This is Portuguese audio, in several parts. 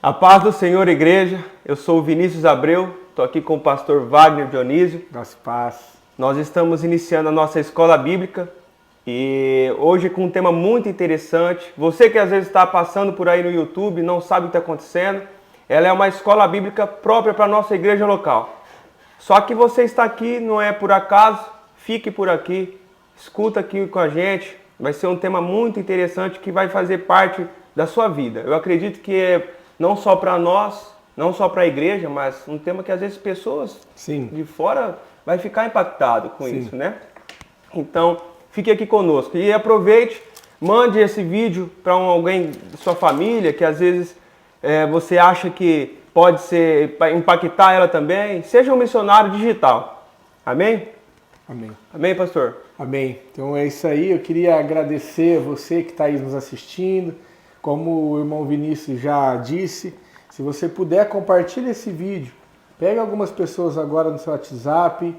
A paz do Senhor, igreja. Eu sou o Vinícius Abreu, estou aqui com o pastor Wagner Dionísio. Nossa paz. Nós estamos iniciando a nossa escola bíblica e hoje com um tema muito interessante. Você que às vezes está passando por aí no YouTube, não sabe o que está acontecendo, ela é uma escola bíblica própria para a nossa igreja local. Só que você está aqui não é por acaso, fique por aqui, escuta aqui com a gente. Vai ser um tema muito interessante que vai fazer parte da sua vida. Eu acredito que é não só para nós, não só para a igreja, mas um tema que às vezes pessoas de fora vai ficar impactado com isso, né? Então, fique aqui conosco e aproveite, mande esse vídeo para alguém de sua família que às vezes você acha que pode impactar ela também. Seja um missionário digital. Amém? Amém. Amém, pastor? Amém. Então é isso aí. Eu queria agradecer a você que está aí nos assistindo. Como o irmão Vinícius já disse, se você puder, compartilhe esse vídeo. Pega algumas pessoas agora no seu WhatsApp,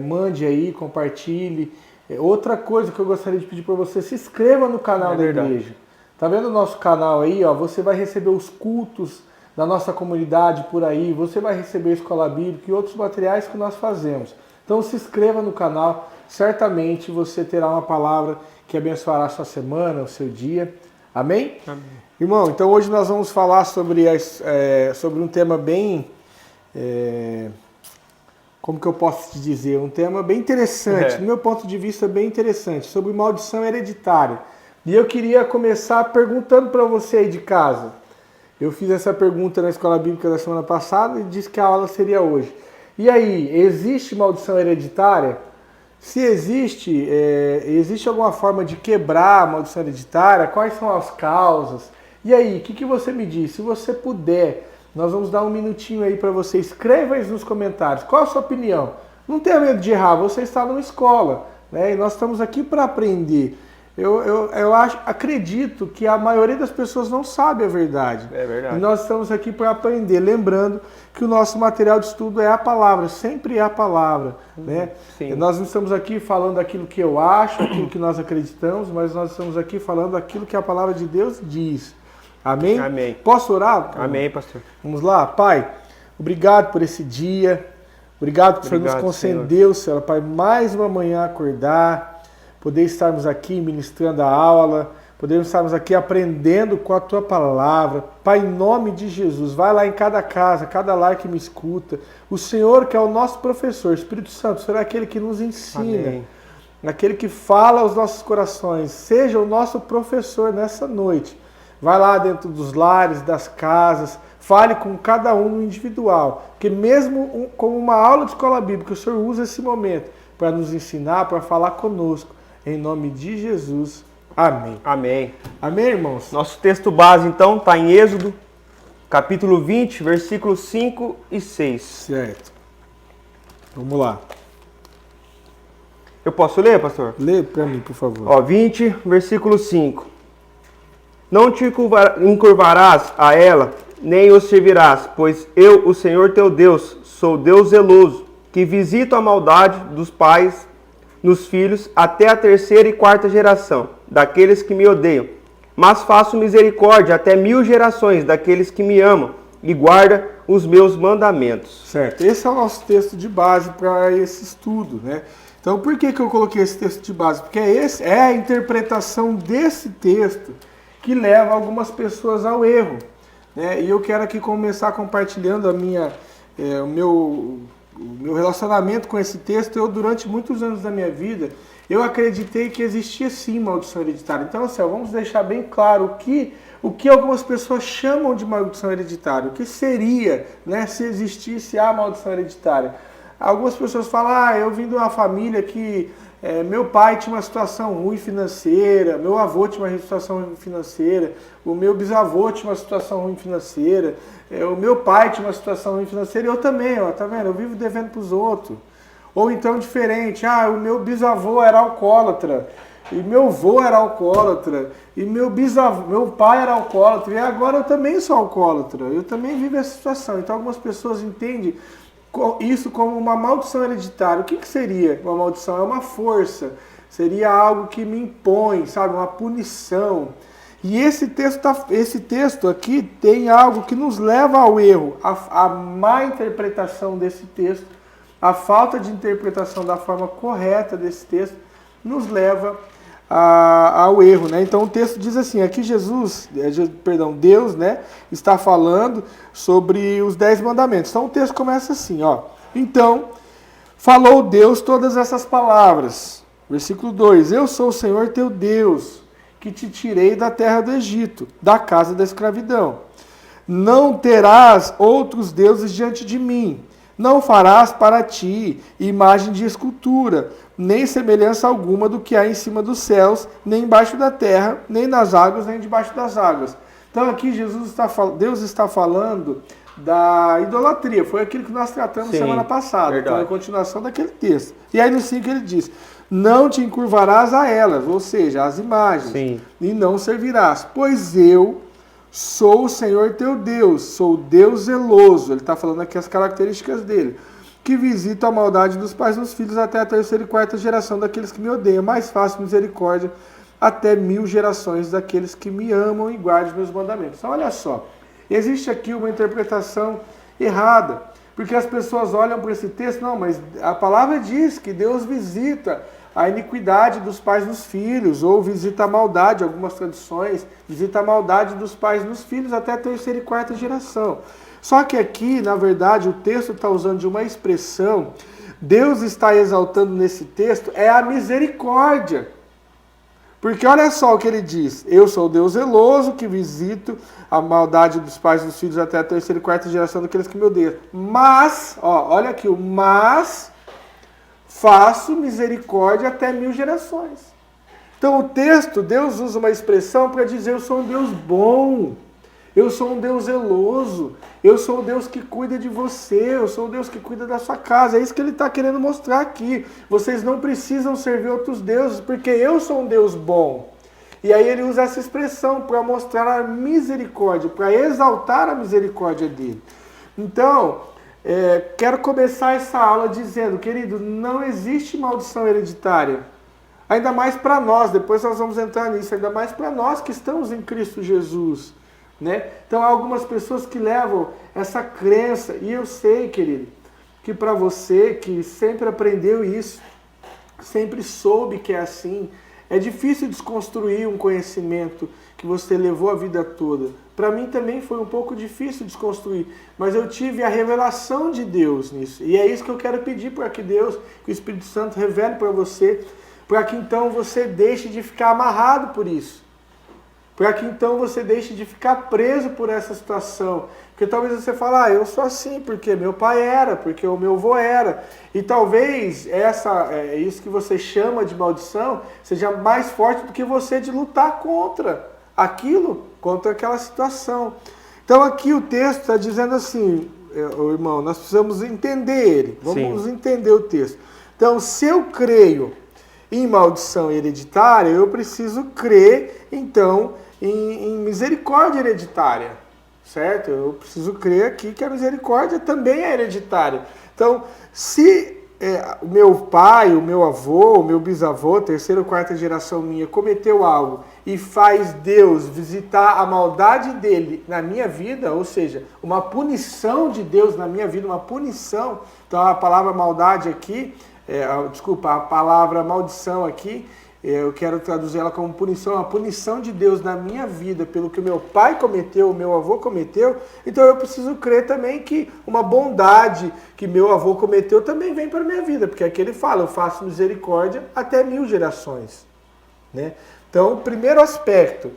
mande aí, compartilhe. Outra coisa que eu gostaria de pedir para você, se inscreva no canal da igreja. Tá vendo o nosso canal aí? Ó, você vai receber os cultos da nossa comunidade por aí, você vai receber a Escola Bíblica e outros materiais que nós fazemos. Então se inscreva no canal, certamente você terá uma palavra que abençoará a sua semana, o seu dia. Amém? Amém. Irmão, então hoje nós vamos falar sobre um tema bem... como que eu posso te dizer? Um tema bem interessante, do meu ponto de vista bem interessante, sobre maldição hereditária. E eu queria começar perguntando para você aí de casa. Eu fiz essa pergunta na Escola Bíblica da semana passada e disse que a aula seria hoje. E aí, existe maldição hereditária? Se existe, existe alguma forma de quebrar a maldição hereditária? Quais são as causas? E aí, o que você me diz? Se você puder, nós vamos dar um minutinho aí para você. Escreva aí nos comentários. Qual a sua opinião? Não tenha medo de errar, você está numa escola, né? E nós estamos aqui para aprender. Eu acredito que a maioria das pessoas não sabe a verdade. É verdade. E nós estamos aqui para aprender, lembrando que o nosso material de estudo é a palavra, sempre é a palavra, né? Sim. Nós não estamos aqui falando aquilo que eu acho, aquilo que nós acreditamos, mas nós estamos aqui falando aquilo que a palavra de Deus diz. Amém? Amém. Posso orar? Amém, pastor. Vamos lá, Pai. Obrigado por esse dia. Obrigado por nos conceder, Senhor, Pai, mais uma manhã acordar, poder estarmos aqui ministrando a aula, podermos estarmos aqui aprendendo com a Tua palavra. Pai, em nome de Jesus, vai lá em cada casa, cada lar que me escuta. O Senhor que é o nosso professor, Espírito Santo, será aquele que nos ensina, Amém. Aquele que fala aos nossos corações. Seja o nosso professor nessa noite. Vai lá dentro dos lares, das casas, fale com cada um no individual. Porque mesmo como uma aula de escola bíblica, o Senhor usa esse momento para nos ensinar, para falar conosco. Em nome de Jesus. Amém. Amém. Amém, irmãos? Nosso texto base, então, está em Êxodo, capítulo 20, versículos 5 e 6. Certo. Vamos lá. Eu posso ler, pastor? Lê para mim, por favor. Ó, 20, versículo 5. Não te encurvarás a ela, nem os servirás, pois eu, o Senhor teu Deus, sou Deus zeloso, que visito a maldade dos pais nos filhos até a 3ª e 4ª geração daqueles que me odeiam, mas faço misericórdia até 1000 gerações daqueles que me amam e guardam os meus mandamentos. Certo, esse é o nosso texto de base para esse estudo, né? Então por que eu coloquei esse texto de base? Porque é a interpretação desse texto que leva algumas pessoas ao erro, né? E eu quero aqui começar compartilhando o meu relacionamento com esse texto. Eu, durante muitos anos da minha vida, eu acreditei que existia sim maldição hereditária. Então, assim, vamos deixar bem claro o que algumas pessoas chamam de maldição hereditária. O que seria, né, se existisse a maldição hereditária? Algumas pessoas falam, eu vim de uma família que meu pai tinha uma situação ruim financeira, meu avô tinha uma situação ruim financeira, o meu bisavô tinha uma situação ruim financeira, o meu pai tinha uma situação ruim financeira e eu também, ó, tá vendo? Eu vivo devendo para os outros. Ou então diferente, o meu bisavô era alcoólatra, e meu avô era alcoólatra, e meu pai era alcoólatra, e agora eu também sou alcoólatra, eu também vivo essa situação. Então algumas pessoas entendem isso como uma maldição hereditária. O que seria uma maldição? É uma força, seria algo que me impõe, sabe, uma punição. E esse texto aqui tem algo que nos leva ao erro, a má interpretação desse texto, a falta de interpretação da forma correta desse texto, nos leva ao erro, né? Então o texto diz assim, aqui Deus, né, está falando sobre os 10 mandamentos. Então o texto começa assim, ó. Então, falou Deus todas essas palavras. Versículo 2, eu sou o Senhor teu Deus, que te tirei da terra do Egito, da casa da escravidão. Não terás outros deuses diante de mim. Não farás para ti imagem de escultura, nem semelhança alguma do que há em cima dos céus, nem embaixo da terra, nem nas águas, nem debaixo das águas. Então aqui Deus está falando da idolatria. Foi aquilo que nós tratamos semana passada. Verdade. Então é a continuação daquele texto. E aí no 5 ele diz, não te encurvarás a elas, ou seja, às imagens, sim, e não servirás, pois eu sou o Senhor teu Deus, sou o Deus zeloso. Ele está falando aqui as características dele. Que visita a maldade dos pais nos filhos até a 3ª e 4ª geração daqueles que me odeiam. Mas faço misericórdia até 1000 gerações daqueles que me amam e guardam os meus mandamentos. Então, olha só. Existe aqui uma interpretação errada. Porque as pessoas olham para esse texto, não, mas a palavra diz que Deus visita a iniquidade dos pais nos filhos, ou visita a maldade, algumas traduções, visita a maldade dos pais nos filhos até a 3ª e 4ª geração. Só que aqui, na verdade, o texto está usando de uma expressão, Deus está exaltando nesse texto, é a misericórdia. Porque olha só o que ele diz, eu sou o Deus zeloso que visito a maldade dos pais dos filhos até a 3ª e 4ª geração daqueles que me odeiam. Mas, ó, olha aqui, o mas faço misericórdia até 1000 gerações. Então o texto, Deus usa uma expressão para dizer eu sou um Deus bom, eu sou um Deus zeloso, eu sou o Deus que cuida de você, eu sou o Deus que cuida da sua casa. É isso que ele está querendo mostrar aqui. Vocês não precisam servir outros deuses, porque eu sou um Deus bom. E aí ele usa essa expressão para mostrar a misericórdia, para exaltar a misericórdia dele. Então, quero começar essa aula dizendo, querido, não existe maldição hereditária. Ainda mais para nós, depois nós vamos entrar nisso, ainda mais para nós que estamos em Cristo Jesus. Né? Então há algumas pessoas que levam essa crença, e eu sei, querido, que para você que sempre aprendeu isso, sempre soube que é assim, é difícil desconstruir um conhecimento que você levou a vida toda. Para mim também foi um pouco difícil desconstruir, mas eu tive a revelação de Deus nisso. E é isso que eu quero pedir para que Deus, que o Espírito Santo revele para você, para que então você deixe de ficar amarrado por isso. Para que então você deixe de ficar preso por essa situação. Porque talvez você fale, eu sou assim, porque meu pai era, porque o meu avô era. E talvez isso que você chama de maldição seja mais forte do que você de lutar contra aquilo, contra aquela situação. Então aqui o texto está dizendo assim, irmão, nós precisamos entender ele. Vamos entender o texto. Então, se eu creio em maldição hereditária, eu preciso crer, então, em misericórdia hereditária, certo? Eu preciso crer aqui que a misericórdia também é hereditária. Então, se o meu pai, o meu avô, o meu bisavô, 3ª ou 4ª geração minha, cometeu algo e faz Deus visitar a maldade dele na minha vida, ou seja, uma punição de Deus na minha vida, uma punição, então a palavra maldade aqui, a palavra maldição aqui, eu quero traduzir ela como punição, a punição de Deus na minha vida pelo que o meu pai cometeu, o meu avô cometeu, então eu preciso crer também que uma bondade que meu avô cometeu também vem para a minha vida, porque aqui ele fala, eu faço misericórdia até 1000 gerações. Né? Então, primeiro aspecto,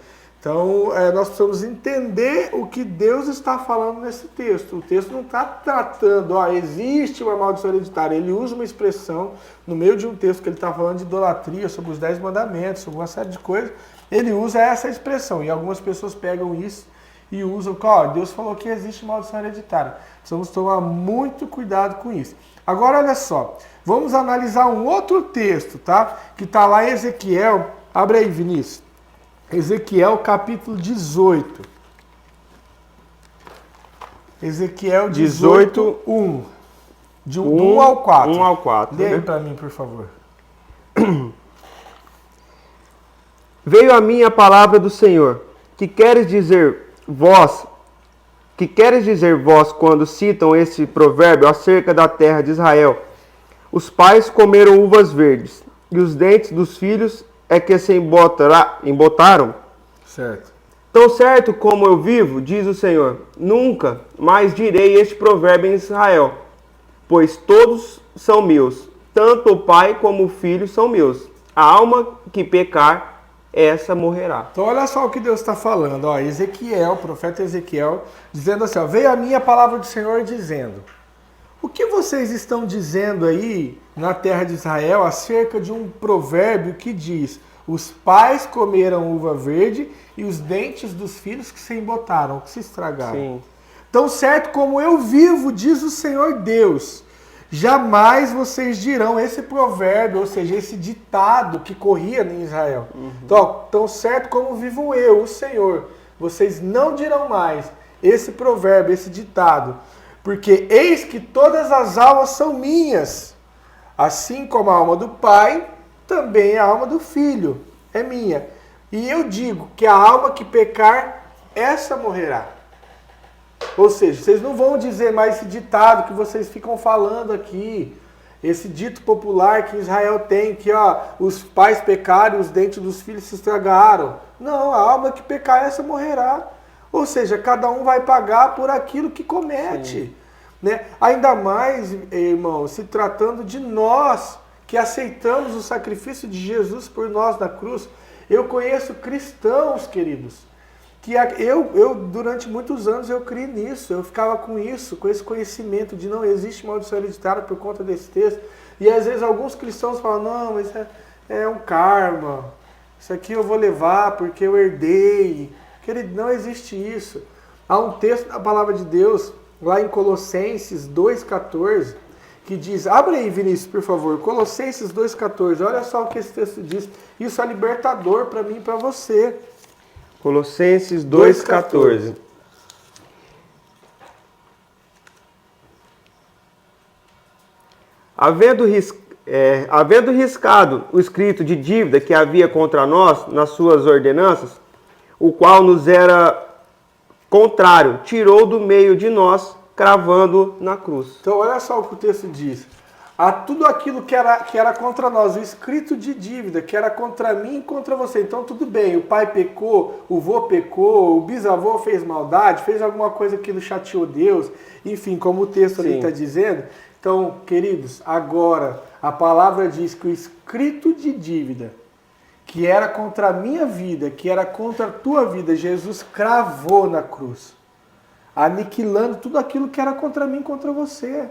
nós precisamos entender o que Deus está falando nesse texto. O texto não está tratando, existe uma maldição hereditária. Ele usa uma expressão no meio de um texto que ele está falando de idolatria, sobre os 10 mandamentos, sobre uma série de coisas. Ele usa essa expressão e algumas pessoas pegam isso e usam, Deus falou que existe maldição hereditária. Precisamos tomar muito cuidado com isso. Agora, olha só, vamos analisar um outro texto, tá? Que está lá em Ezequiel. Abre aí, Vinícius. Ezequiel capítulo 18. Ezequiel 18, 1. Do 1 ao 4. 1 ao 4. Lê aí para mim, por favor. Veio a mim a palavra do Senhor. Que queres dizer vós quando citam esse provérbio acerca da terra de Israel? Os pais comeram uvas verdes, e os dentes dos filhos é que se embotaram? Certo. Tão certo como eu vivo, diz o Senhor, nunca mais direi este provérbio em Israel, pois todos são meus, tanto o pai como o filho são meus. A alma que pecar, essa morrerá. Então olha só o que Deus está falando, ó, Ezequiel, o profeta Ezequiel, dizendo assim, ó, veio a minha palavra do Senhor dizendo, o que vocês estão dizendo aí na terra de Israel acerca de um provérbio que diz, os pais comeram uva verde e os dentes dos filhos que se embotaram, que se estragaram. Sim. Tão certo como eu vivo, diz o Senhor Deus, jamais vocês dirão esse provérbio, ou seja, esse ditado que corria em Israel. Então, tão certo como vivo eu, o Senhor, vocês não dirão mais esse provérbio, esse ditado, porque eis que todas as almas são minhas, assim como a alma do pai, também a alma do filho é minha. E eu digo que a alma que pecar, essa morrerá. Ou seja, vocês não vão dizer mais esse ditado que vocês ficam falando aqui, esse dito popular que Israel tem, que ó, os pais pecaram e os dentes dos filhos se estragaram. Não, a alma que pecar, essa morrerá. Ou seja, cada um vai pagar por aquilo que comete. Né? Ainda mais, irmão, se tratando de nós, que aceitamos o sacrifício de Jesus por nós na cruz. Eu conheço cristãos, queridos, que eu durante muitos anos eu criei nisso, eu ficava com isso, com esse conhecimento de não existe maldição hereditária por conta desse texto. E às vezes alguns cristãos falam, não, mas é um karma, isso aqui eu vou levar porque eu herdei. Querido, não existe isso. Há um texto da palavra de Deus, lá em Colossenses 2,14, que diz, abre aí, Vinícius, por favor, Colossenses 2,14, olha só o que esse texto diz, isso é libertador para mim e para você. Colossenses 2,14. Havendo riscado o escrito de dívida que havia contra nós nas suas ordenanças, o qual nos era contrário, tirou do meio de nós, cravando na cruz. Então olha só o que o texto diz. A tudo aquilo que era contra nós, o escrito de dívida, que era contra mim e contra você. Então tudo bem, o pai pecou, o vô pecou, o bisavô fez maldade, fez alguma coisa que chateou Deus, enfim, como o texto ali está dizendo. Então, queridos, agora a palavra diz que o escrito de dívida, que era contra a minha vida, que era contra a tua vida, Jesus cravou na cruz, aniquilando tudo aquilo que era contra mim e contra você.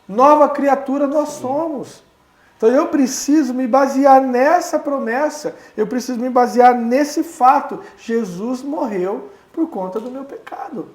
Nova criatura nós somos. Então eu preciso me basear nessa promessa, eu preciso me basear nesse fato. Jesus morreu por conta do meu pecado,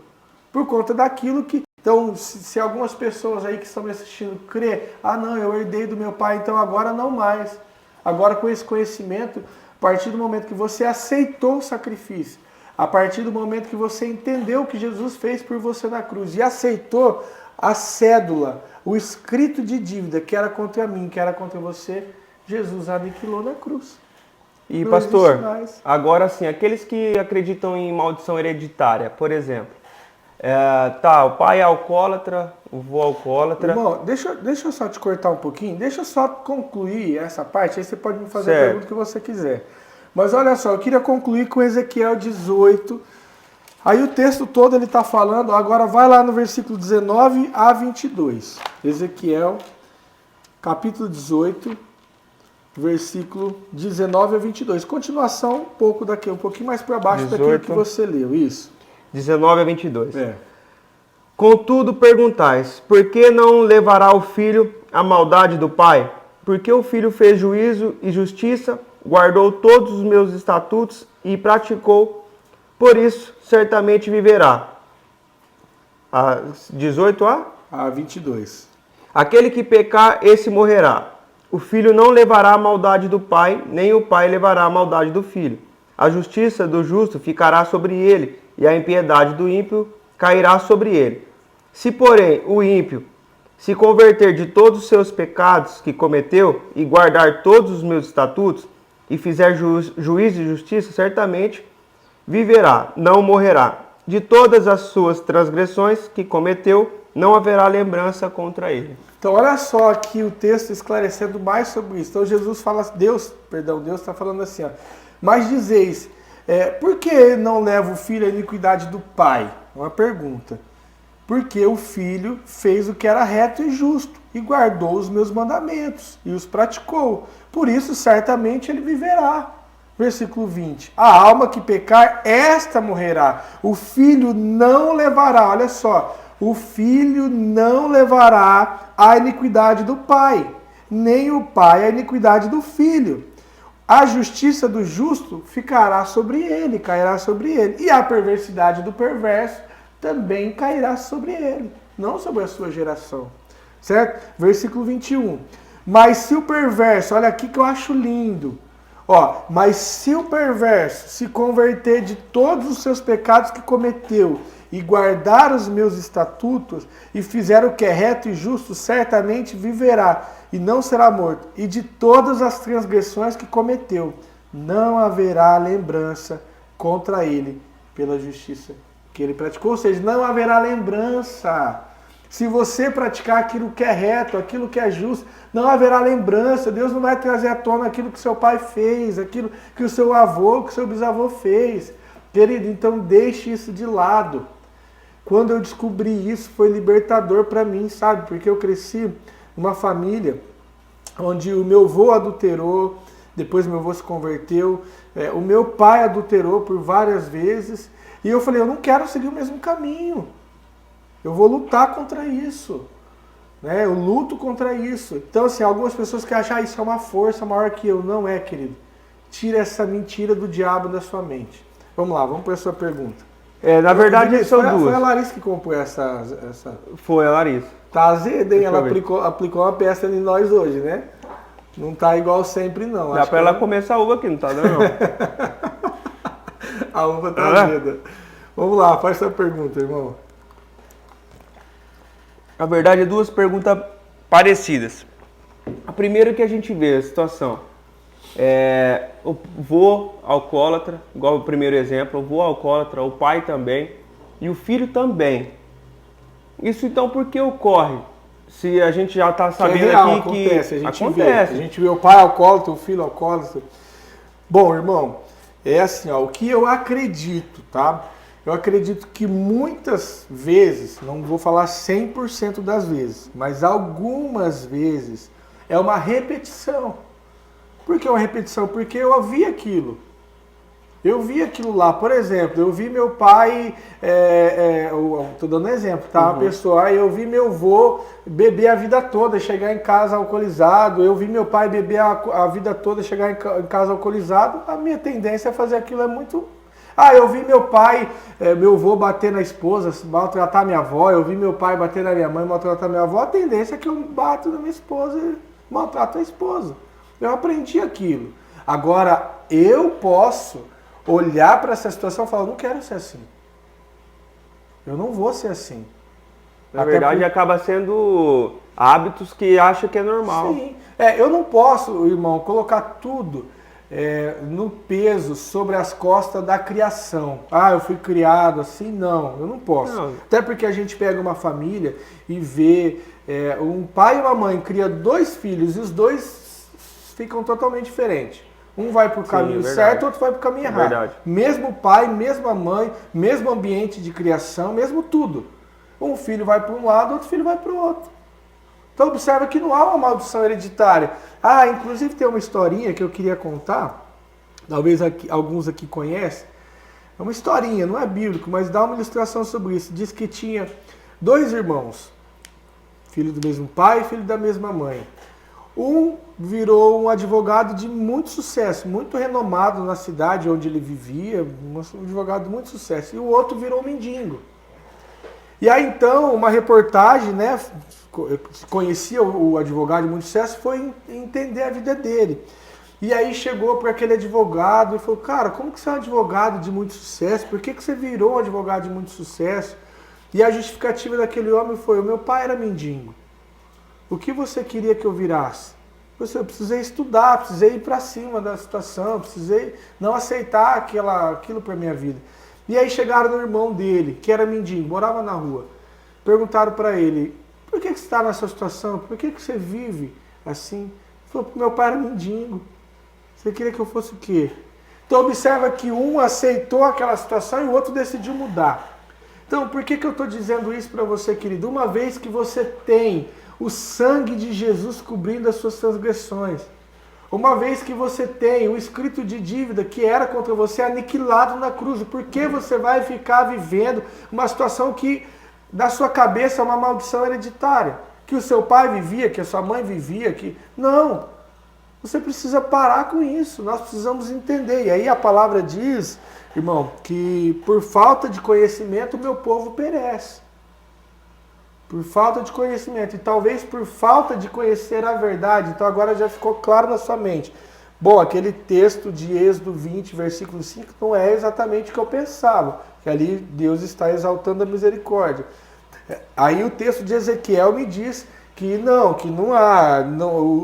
por conta daquilo que... Então, se algumas pessoas aí que estão me assistindo crê, não, eu herdei do meu pai, então agora não mais. Agora com esse conhecimento, a partir do momento que você aceitou o sacrifício, a partir do momento que você entendeu o que Jesus fez por você na cruz e aceitou a cédula, o escrito de dívida que era contra mim, que era contra você, Jesus aniquilou na cruz. E não, pastor, agora sim, aqueles que acreditam em maldição hereditária, por exemplo, o pai é alcoólatra, o vô é alcoólatra. Irmão, deixa eu só te cortar um pouquinho, deixa eu só concluir essa parte, aí você pode me fazer a pergunta que você quiser. Mas olha só, eu queria concluir com Ezequiel 18. Aí o texto todo ele está falando, agora vai lá no versículo 19 a 22. Ezequiel, capítulo 18, versículo 19 a 22. Continuação um pouquinho mais para baixo 18, daquilo que você leu, isso. 19 a 22. Contudo perguntais, por que não levará o filho a maldade do pai? Porque o filho fez juízo e justiça, guardou todos os meus estatutos e praticou, por isso certamente viverá. 18 a 22. Aquele que pecar, esse morrerá. O filho não levará a maldade do pai, nem o pai levará a maldade do filho. A justiça do justo ficará sobre ele, e a impiedade do ímpio cairá sobre ele. Se, porém, o ímpio se converter de todos os seus pecados que cometeu e guardar todos os meus estatutos, e fizer juízo e justiça, certamente viverá, não morrerá. De todas as suas transgressões que cometeu, não haverá lembrança contra ele. Então olha só aqui o texto esclarecendo mais sobre isso. Então Deus está falando assim, ó, mas dizeis, por que não leva o filho à iniquidade do pai? Uma pergunta. Porque o filho fez o que era reto e justo, e guardou os meus mandamentos, e os praticou. Por isso, certamente, ele viverá. Versículo 20. A alma que pecar, esta morrerá. O filho não levará, olha só, o filho não levará a iniquidade do pai, nem o pai a iniquidade do filho. A justiça do justo ficará sobre ele, cairá sobre ele. E a perversidade do perverso também cairá sobre ele, não sobre a sua geração. Certo? Versículo 21. Mas se o perverso, olha aqui que eu acho lindo. Mas se o perverso se converter de todos os seus pecados que cometeu e guardar os meus estatutos e fizer o que é reto e justo, certamente viverá e não será morto. E de todas as transgressões que cometeu, não haverá lembrança contra ele pela justiça que ele praticou. Ou seja, não haverá lembrança. Se você praticar aquilo que é reto, aquilo que é justo, não haverá lembrança. Deus não vai trazer à tona aquilo que seu pai fez, aquilo que o seu avô, que o seu bisavô fez. Querido, então deixe isso de lado. Quando eu descobri isso, foi libertador para mim, sabe? Porque eu cresci numa família onde o meu avô adulterou, depois meu avô se converteu, o meu pai adulterou por várias vezes, e eu falei, eu não quero seguir o mesmo caminho. Eu vou lutar contra isso. Eu luto contra isso. Então, assim, algumas pessoas que acham isso é uma força maior que eu. Não é, querido. Tira essa mentira do diabo da sua mente. Vamos lá, vamos para a sua pergunta. Na verdade, são duas. Foi a Larissa que compôs essa... Foi a Larissa. Tá azeda, hein? Ela aplicou uma peça em nós hoje, né? Não tá igual sempre, não. Dá para ela começar a uva aqui, não tá dando, não. A uva tá azeda. Vamos lá, faz sua pergunta, irmão. Na verdade, duas perguntas parecidas. A primeira que a gente vê a situação o vô alcoólatra, igual o primeiro exemplo, o vô alcoólatra, o pai também e o filho também. Isso então por que ocorre? Se a gente já está sabendo aqui acontece, que a gente vê o pai alcoólatra, o filho alcoólatra. Bom, irmão, é assim, o que eu acredito, tá? Eu acredito que muitas vezes, não vou falar 100% das vezes, mas algumas vezes é uma repetição. Por que uma repetição? Porque eu ouvi aquilo. Eu vi aquilo lá. Por exemplo, eu vi meu pai, estou dando um exemplo, tá? Uma pessoa, eu vi meu avô beber a vida toda, chegar em casa alcoolizado. Eu vi meu pai beber a vida toda, chegar em casa alcoolizado. A minha tendência a fazer aquilo é muito... eu vi meu pai, meu avô bater na esposa, maltratar minha avó. Eu vi meu pai bater na minha mãe, maltratar minha avó. A tendência é que eu bato na minha esposa e maltrato a esposa. Eu aprendi aquilo. Agora, eu posso olhar para essa situação e falar, eu não quero ser assim. Eu não vou ser assim. Na verdade, acaba sendo hábitos que acha que é normal. Sim. Eu não posso, irmão, colocar tudo no peso sobre as costas da criação. Eu fui criado assim, não, eu não posso. Não. Até porque a gente pega uma família e vê um pai e uma mãe cria dois filhos e os dois ficam totalmente diferentes. Um vai para o caminho certo, outro vai para o caminho errado. Verdade. Mesmo pai, mesma mãe, mesmo ambiente de criação, mesmo tudo. Um filho vai para um lado, outro filho vai para o outro. Então observa que não há uma maldição hereditária. Inclusive tem uma historinha que eu queria contar, talvez alguns aqui conhecem. É uma historinha, não é bíblico, mas dá uma ilustração sobre isso. Diz que tinha dois irmãos, filho do mesmo pai e filho da mesma mãe. Um virou um advogado de muito sucesso, muito renomado na cidade onde ele vivia, um advogado de muito sucesso. E o outro virou um mendigo. E aí então, uma reportagem, conhecia o advogado de muito sucesso, foi entender a vida dele. E aí chegou para aquele advogado e falou, cara, como que você é um advogado de muito sucesso? Por que você virou um advogado de muito sucesso? E a justificativa daquele homem foi, o meu pai era mendigo. O que você queria que eu virasse? Eu precisei estudar, precisei ir para cima da situação, precisei não aceitar aquilo para minha vida. E aí chegaram no irmão dele, que era mendigo, morava na rua. Perguntaram para ele, por que você está nessa situação? Por que você vive assim? Ele falou, porque meu pai era mendigo. Você queria que eu fosse o quê? Então observa que um aceitou aquela situação e o outro decidiu mudar. Então por que eu estou dizendo isso para você, querido? Uma vez que você tem o sangue de Jesus cobrindo as suas transgressões, uma vez que você tem o escrito de dívida que era contra você aniquilado na cruz, por que você vai ficar vivendo uma situação que da sua cabeça é uma maldição hereditária? Que o seu pai vivia, que a sua mãe vivia, que... Não! Você precisa parar com isso, nós precisamos entender. E aí a palavra diz, irmão, que por falta de conhecimento o meu povo perece. Por falta de conhecimento. E talvez por falta de conhecer a verdade. Então agora já ficou claro na sua mente. Bom, aquele texto de Êxodo 20, versículo 5, não é exatamente o que eu pensava. Que ali Deus está exaltando a misericórdia. Aí o texto de Ezequiel me diz que não há,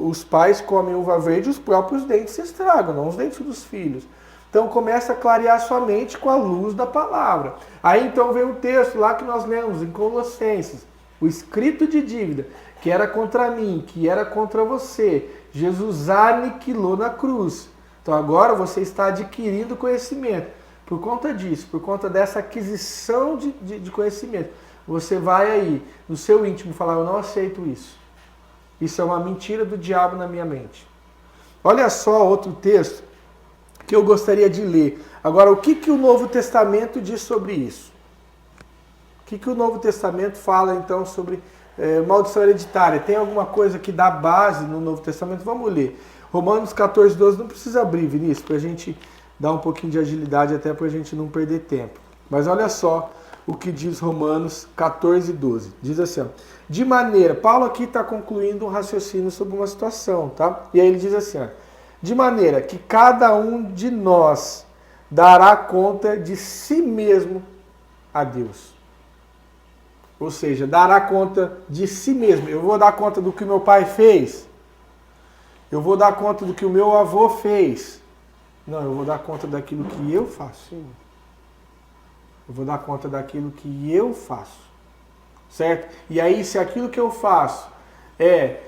os pais comem uva verde e os próprios dentes se estragam, não os dentes dos filhos. Então começa a clarear sua mente com a luz da palavra. Aí então vem o texto lá que nós lemos em Colossenses. O escrito de dívida, que era contra mim, que era contra você, Jesus aniquilou na cruz. Então agora você está adquirindo conhecimento. Por conta disso, por conta dessa aquisição de conhecimento, você vai aí, no seu íntimo, falar, eu não aceito isso. Isso é uma mentira do diabo na minha mente. Olha só outro texto que eu gostaria de ler. Agora, o que o Novo Testamento diz sobre isso? O que o Novo Testamento fala, então, sobre maldição hereditária? Tem alguma coisa que dá base no Novo Testamento? Vamos ler. Romanos 14, 12, não precisa abrir, Vinícius, para a gente dar um pouquinho de agilidade, até para a gente não perder tempo. Mas olha só o que diz Romanos 14, 12. Diz assim, ó, de maneira... Paulo aqui está concluindo um raciocínio sobre uma situação, tá? E aí ele diz assim, ó, de maneira que cada um de nós dará conta de si mesmo a Deus. Ou seja, dará conta de si mesmo. Eu vou dar conta do que meu pai fez? Eu vou dar conta do que o meu avô fez? Não, eu vou dar conta daquilo que eu faço. Eu vou dar conta daquilo que eu faço. Certo? E aí, se aquilo que eu faço é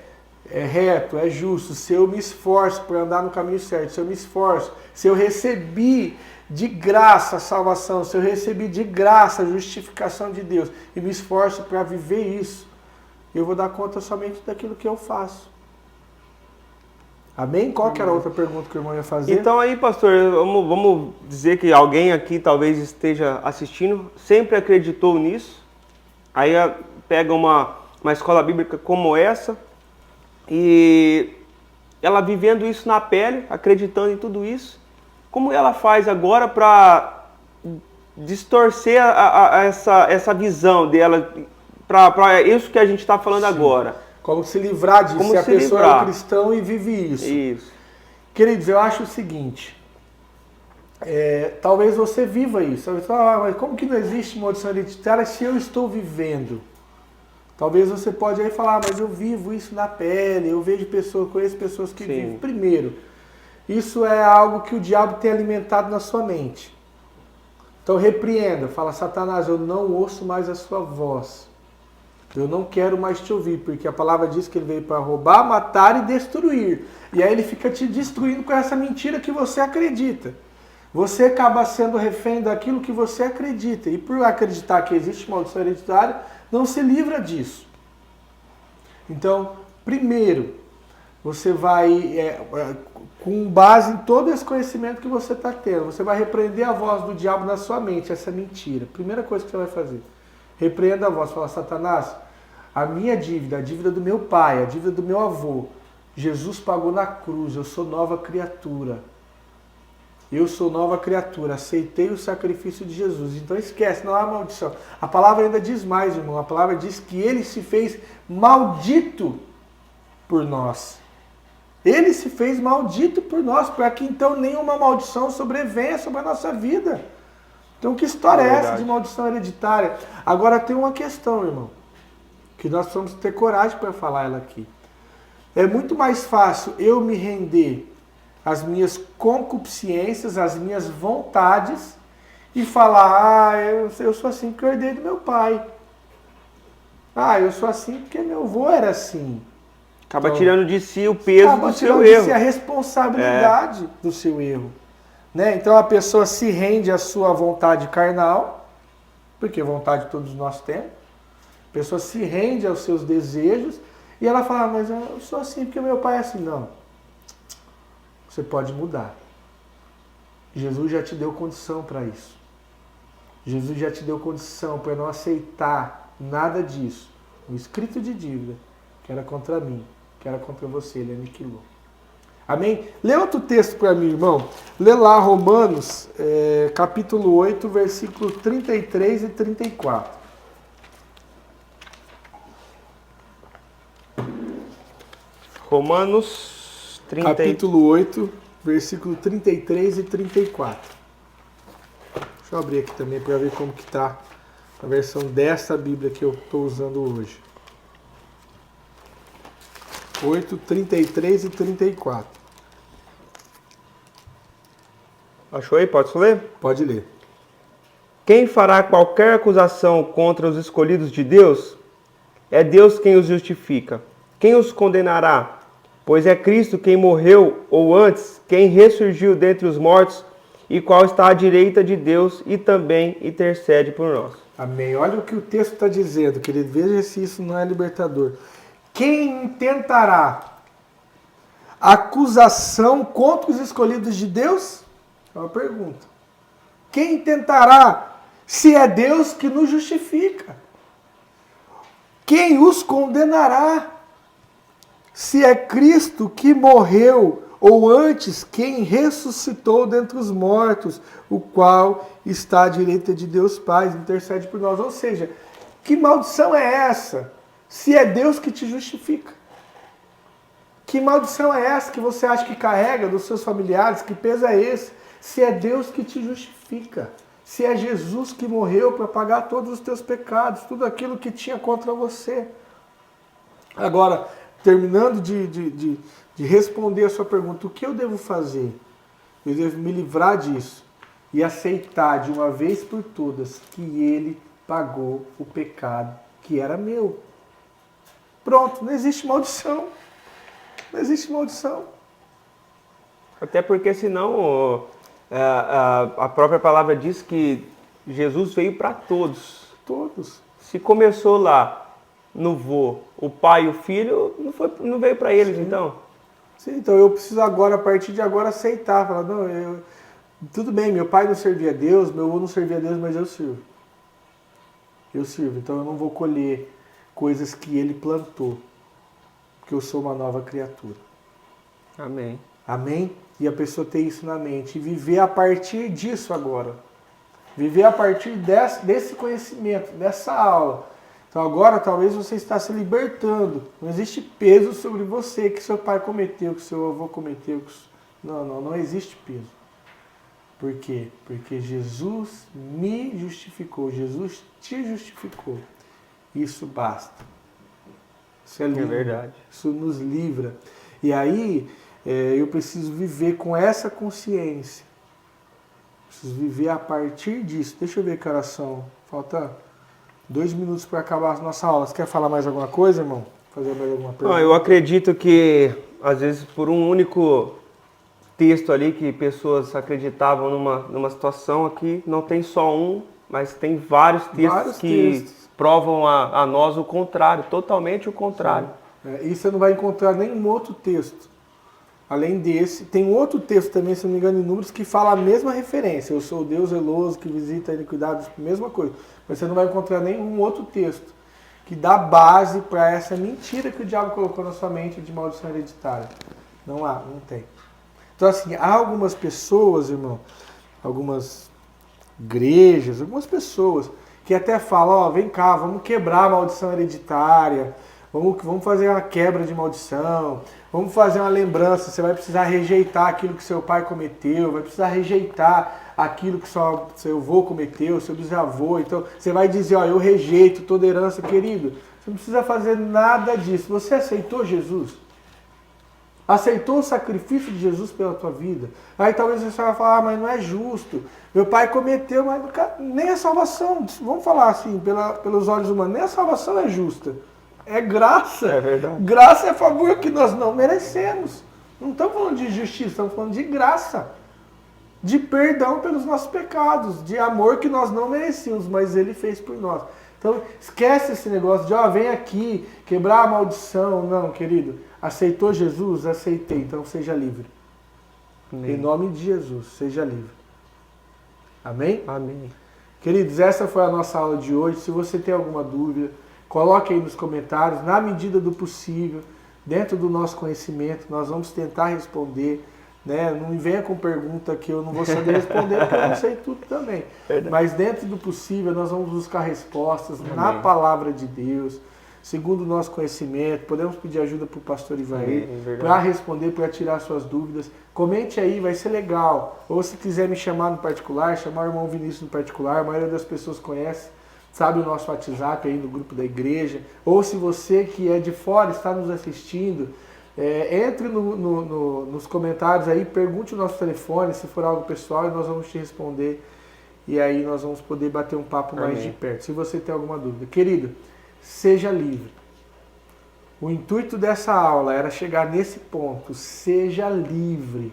reto, é justo, se eu me esforço para andar no caminho certo, se eu me esforço, se eu recebi de graça a salvação, se eu recebi de graça a justificação de Deus e me esforço para viver isso, eu vou dar conta somente daquilo que eu faço. Amém? Qual que era a outra pergunta que o irmão ia fazer? Então aí, pastor, vamos dizer que alguém aqui talvez esteja assistindo, sempre acreditou nisso, aí pega uma escola bíblica como essa e ela vivendo isso na pele, acreditando em tudo isso, como ela faz agora para distorcer essa visão dela para isso que a gente está falando agora? Como se livrar disso, como se a pessoa é um cristão e vive isso. Isso. Queridos, eu acho o seguinte, talvez você viva isso. Você fala, mas como que não existe maldição hereditária se eu estou vivendo? Talvez você pode aí falar, mas eu vivo isso na pele, eu vejo pessoas, conheço pessoas que vivem. Primeiro, isso é algo que o diabo tem alimentado na sua mente. Então repreenda, fala, Satanás, eu não ouço mais a sua voz. Eu não quero mais te ouvir, porque a palavra diz que ele veio para roubar, matar e destruir. E aí ele fica te destruindo com essa mentira que você acredita. Você acaba sendo refém daquilo que você acredita. E por acreditar que existe maldição hereditária, não se livra disso. Então, primeiro, você vai, com base em todo esse conhecimento que você está tendo, você vai repreender a voz do diabo na sua mente, essa mentira. Primeira coisa que você vai fazer. Repreenda a voz, fala, Satanás, a minha dívida, a dívida do meu pai, a dívida do meu avô, Jesus pagou na cruz, eu sou nova criatura. Eu sou nova criatura, aceitei o sacrifício de Jesus. Então esquece, não há maldição. A palavra ainda diz mais, irmão, a palavra diz que ele se fez maldito por nós. Ele se fez maldito por nós, para que então nenhuma maldição sobrevenha sobre a nossa vida. Então que história é essa de maldição hereditária? Agora tem uma questão, irmão, que nós precisamos ter coragem para falar ela aqui. É muito mais fácil eu me render às minhas concupiscências, às minhas vontades e falar, eu sou assim porque eu herdei do meu pai. Eu sou assim porque meu avô era assim. Acaba tirando de si o peso do seu de erro. si a responsabilidade do seu erro. Né? Então a pessoa se rende à sua vontade carnal, porque vontade todos nós temos. A pessoa se rende aos seus desejos e ela fala, mas eu sou assim porque meu pai é assim. Não. Você pode mudar. Jesus já te deu condição para isso. Jesus já te deu condição para não aceitar nada disso. O escrito de dívida, que era contra mim, que era contra você, ele aniquilou. Amém? Lê outro texto para mim, irmão. Lê lá Romanos, capítulo 8, versículo 33 e 34. Romanos 30... Capítulo 8, versículo 33 e 34. Deixa eu abrir aqui também para ver como que está a versão dessa Bíblia que eu estou usando hoje. 8, 33 e 34. Achou aí? Pode ler? Pode ler. Quem fará qualquer acusação contra os escolhidos de Deus? É Deus quem os justifica. Quem os condenará? Pois é Cristo quem morreu, ou antes, quem ressurgiu dentre os mortos, e qual está à direita de Deus e também intercede por nós. Amém. Olha o que o texto está dizendo, querido. Veja se isso não é libertador. Quem intentará acusação contra os escolhidos de Deus? É uma pergunta. Quem tentará, se é Deus que nos justifica? Quem os condenará? Se é Cristo que morreu, ou antes, quem ressuscitou dentre os mortos, o qual está à direita de Deus Pai, intercede por nós. Ou seja, que maldição é essa? Se é Deus que te justifica. Que maldição é essa que você acha que carrega dos seus familiares? Que peso é esse? Se é Deus que te justifica. Se é Jesus que morreu para pagar todos os teus pecados, tudo aquilo que tinha contra você. Agora, terminando de responder a sua pergunta, o que eu devo fazer? Eu devo me livrar disso e aceitar de uma vez por todas que Ele pagou o pecado que era meu. Pronto, não existe maldição. Não existe maldição. Até porque senão a própria palavra diz que Jesus veio para todos. Todos. Se começou lá no vô, o pai e o filho, não veio para eles. Sim. Então? Sim, então eu preciso agora, a partir de agora, aceitar. Falar, não, tudo bem, meu pai não servia a Deus, meu avô não servia a Deus, mas eu sirvo. Eu sirvo, então eu não vou colher coisas que ele plantou, porque eu sou uma nova criatura. Amém. Amém? E a pessoa ter isso na mente e viver a partir disso agora. Viver a partir desse conhecimento, dessa aula. Então agora talvez você está se libertando. Não existe peso sobre você que seu pai cometeu, que seu avô cometeu. Não existe peso. Por quê? Porque Jesus me justificou. Jesus te justificou. Isso basta. Isso é lindo. É verdade. Isso nos livra. E aí eu preciso viver com essa consciência. Preciso viver a partir disso. Deixa eu ver que horas são. Falta 2 minutos para acabar a nossa aula. Você quer falar mais alguma coisa, irmão? Fazer mais alguma pergunta? Eu acredito que, às vezes, por um único texto ali que pessoas acreditavam numa situação aqui, não tem só um, mas tem vários textos que provam a nós o contrário, totalmente o contrário. E você não vai encontrar nenhum outro texto. Além desse, tem um outro texto também, se não me engano, em Números, que fala a mesma referência. Eu sou o Deus zeloso que visita a iniquidade, mesma coisa. Mas você não vai encontrar nenhum outro texto que dá base para essa mentira que o diabo colocou na sua mente de maldição hereditária. Não há, não tem. Então, assim, há algumas pessoas, irmão, algumas igrejas, algumas pessoas que até falam, vem cá, vamos quebrar a maldição hereditária, vamos fazer uma quebra de maldição, vamos fazer uma lembrança, você vai precisar rejeitar aquilo que seu pai cometeu, vai precisar rejeitar aquilo que seu avô cometeu, seu bisavô, então você vai dizer, eu rejeito toda herança, querido, você não precisa fazer nada disso, você aceitou Jesus? Aceitou o sacrifício de Jesus pela tua vida? Aí talvez você vai falar, mas não é justo. Meu pai cometeu, mas nem a salvação, vamos falar assim, pelos olhos humanos, nem a salvação é justa. É graça. É verdade. Graça é favor que nós não merecemos. Não estamos falando de justiça, estamos falando de graça. De perdão pelos nossos pecados, de amor que nós não merecíamos, mas Ele fez por nós. Então, esquece esse negócio de, vem aqui, quebrar a maldição. Não, querido. Aceitou Jesus? Aceitei. Então, seja livre. Amém. Em nome de Jesus, seja livre. Amém? Amém. Queridos, essa foi a nossa aula de hoje. Se você tem alguma dúvida, coloque aí nos comentários, na medida do possível, dentro do nosso conhecimento, nós vamos tentar responder. Né? Não me venha com pergunta que eu não vou saber responder, porque eu não sei tudo também. Verdade. Mas dentro do possível, nós vamos buscar respostas na palavra de Deus, segundo o nosso conhecimento. Podemos pedir ajuda para o pastor Ivair para responder, para tirar suas dúvidas. Comente aí, vai ser legal. Ou se quiser me chamar no particular, chamar o irmão Vinícius no particular, a maioria das pessoas conhece, sabe o nosso WhatsApp aí no grupo da igreja. Ou se você que é de fora está nos assistindo, entre nos comentários aí, pergunte o nosso telefone, se for algo pessoal, e nós vamos te responder. E aí nós vamos poder bater um papo mais de perto, se você tem alguma dúvida. Querido, seja livre. O intuito dessa aula era chegar nesse ponto, seja livre.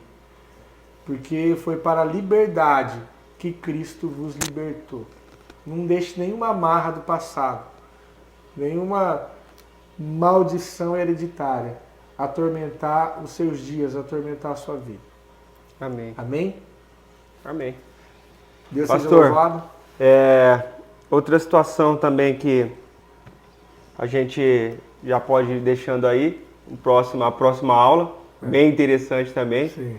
Porque foi para a liberdade que Cristo vos libertou. Não deixe nenhuma amarra do passado, nenhuma maldição hereditária atormentar os seus dias, atormentar a sua vida. Amém. Amém? Amém. Deus Pastor, seja louvado. Outra situação também que a gente já pode ir deixando aí, a próxima aula, bem interessante também. Sim.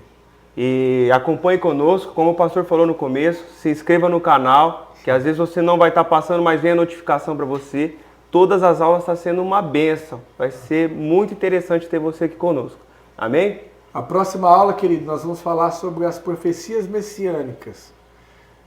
E acompanhe conosco, como o pastor falou no começo, se inscreva no canal, que às vezes você não vai estar passando, mas vem a notificação para você. Todas as aulas estão sendo uma bênção. Vai ser muito interessante ter você aqui conosco. Amém? A próxima aula, querido, nós vamos falar sobre as profecias messiânicas.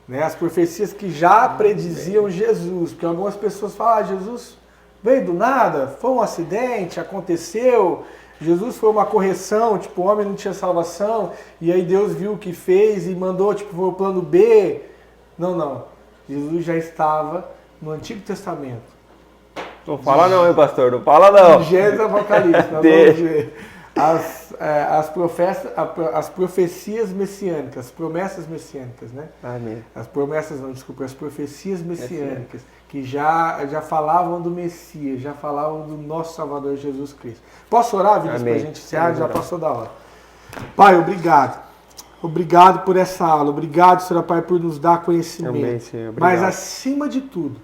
Né? As profecias que já prediziam Jesus. Porque algumas pessoas falam, Jesus veio do nada, foi um acidente, aconteceu. Jesus foi uma correção, tipo, o homem não tinha salvação. E aí Deus viu o que fez e mandou, tipo, foi o plano B. Não. Jesus já estava no Antigo Testamento. Não fala não, hein, pastor? Não fala não. Gênesis e Apocalipse. Nós vamos ver as profecias messiânicas, as promessas messiânicas, né? Amém. As promessas não, desculpa, as profecias messiânicas, que já falavam do Messias, já falavam do nosso Salvador Jesus Cristo. Posso orar, Vinícius, para a gente encerrar? Já passou da hora. Pai, obrigado. Obrigado por essa aula. Obrigado, Senhor Pai, por nos dar conhecimento. Amém, Senhor. Mas acima de tudo,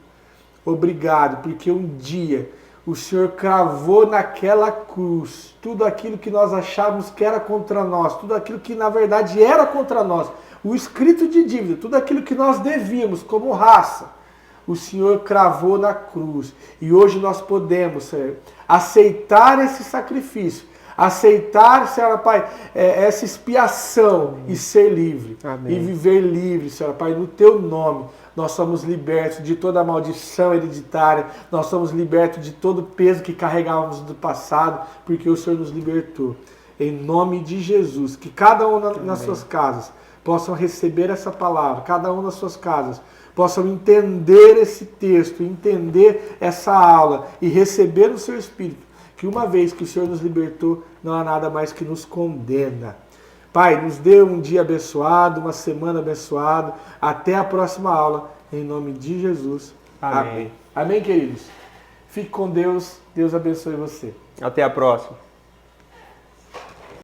obrigado, porque um dia o Senhor cravou naquela cruz tudo aquilo que nós achávamos que era contra nós, tudo aquilo que na verdade era contra nós, o escrito de dívida, tudo aquilo que nós devíamos como raça, o Senhor cravou na cruz. E hoje nós podemos, Senhor, aceitar esse sacrifício, aceitar, Senhor Pai, essa expiação e ser livre. Amém. E viver livre, Senhor Pai, no Teu nome. Nós somos libertos de toda a maldição hereditária, nós somos libertos de todo o peso que carregávamos do passado, porque o Senhor nos libertou. Em nome de Jesus, que cada um nas suas casas possam receber essa palavra, cada um nas suas casas possam entender esse texto, entender essa aula e receber no seu espírito, que uma vez que o Senhor nos libertou, não há nada mais que nos condena. Pai, nos dê um dia abençoado, uma semana abençoada. Até a próxima aula, em nome de Jesus. Amém. Amém, queridos? Fique com Deus. Deus abençoe você. Até a próxima.